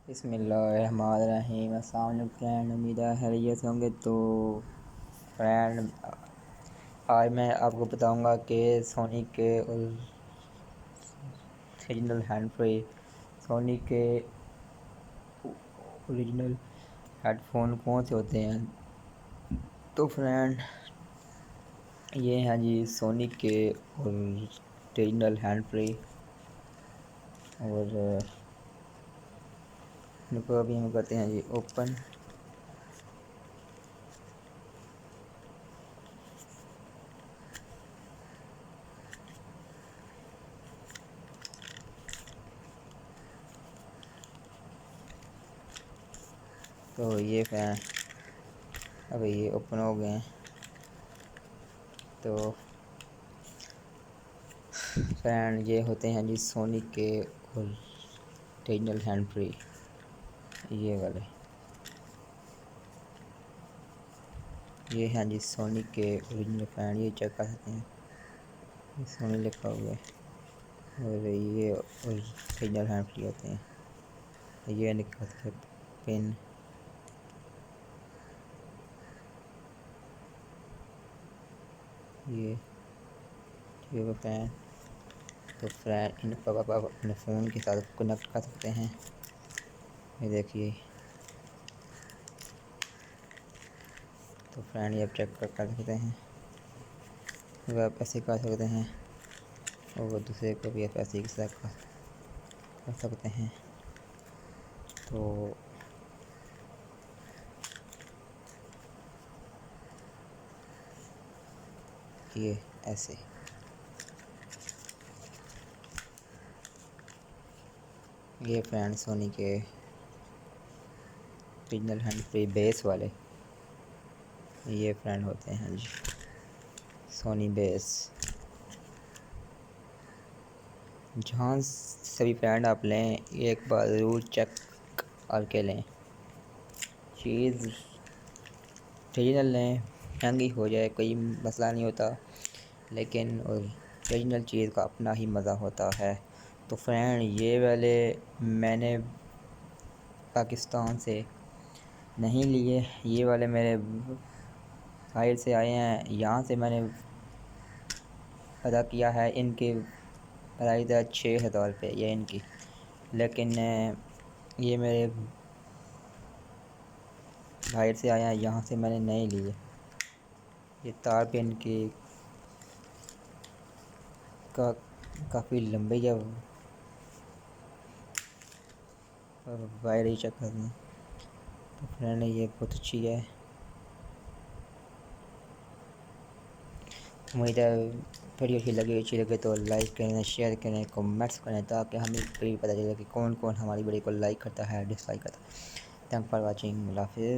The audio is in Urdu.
بسم اللہ الرحمن الرحیم۔ السلام علیکم فرینڈ، امید ہے خیریت ہوں گے۔ تو فرینڈ آج میں آپ کو بتاؤں گا کہ سونی کے original hand free original headphone کون سے ہوتے ہیں۔ تو فرینڈ یہ ہیں جی سونی کے اوریجنل ہینڈ فری، اور ان کو ابھی ہم کرتے ہیں جی اوپن۔ تو یہ فین ابھی یہ اوپن ہو گئے ہیں۔ تو فرینڈ یہ ہوتے ہیں جی سونی کے اوریجنل ہینڈ فری، یہ والے یہ ہیں جی سونی کے اوریجنل فین، یہ چیک کر سکتے ہیں، یہ سونی لکھا ہوا ہے، اور یہ اوریجنل ہینڈ فری ہوتے ہیں۔ یہ نکال سکتے پن، یہ فین۔ تو فرینڈ ان کو آپ اپنے فون کے ساتھ کنیکٹ کر سکتے ہیں۔ یہ دیکھیے، تو فرینڈ یہ آپ چیک کر سکتے ہیں، وہ آپ ایسے کر سکتے ہیں، اور دوسرے کو بھی آپ ایسے کس طرح کر سکتے ہیں۔ تو یہ ایسے یہ فرینڈ سونی کے اوریجنل ہینڈ فری بیس والے یہ فرینڈ ہوتے ہیں جی سونی بیس۔ جہاں سبھی فرینڈ آپ لیں ایک بار ضرور چیک کر کے لیں، چیز اوریجنل لیں، مہنگی ہو جائے کوئی مسئلہ نہیں ہوتا، لیکن اوریجنل چیز کا اپنا ہی مزہ ہوتا ہے۔ تو فرینڈ یہ والے میں نے پاکستان سے نہیں لیے، یہ والے میرے باہر سے آئے ہیں، یہاں سے میں نے ادا کیا ہے۔ ان کی پرائز ہے 6000 روپے یہ ان کی، لیکن یہ میرے باہر سے آیا ہے، یہاں سے میں نے نہیں لیے۔ یہ تار پہ ان کی کافی لمبی ہے، وائر ہی چیک کرتے ہیں۔ تو فرینڈ یہ بہت اچھی ہے، امید ہے ویڈیو اچھی لگے تو لائک کریں، شیئر کریں، کمنٹس کریں، تاکہ ہمیں بھی پتہ چلے کہ کون کون ہماری ویڈیو کو لائک کرتا ہے، ڈس لائک کرتا ہے۔ تھینک فار واچنگ، اللہ حافظ۔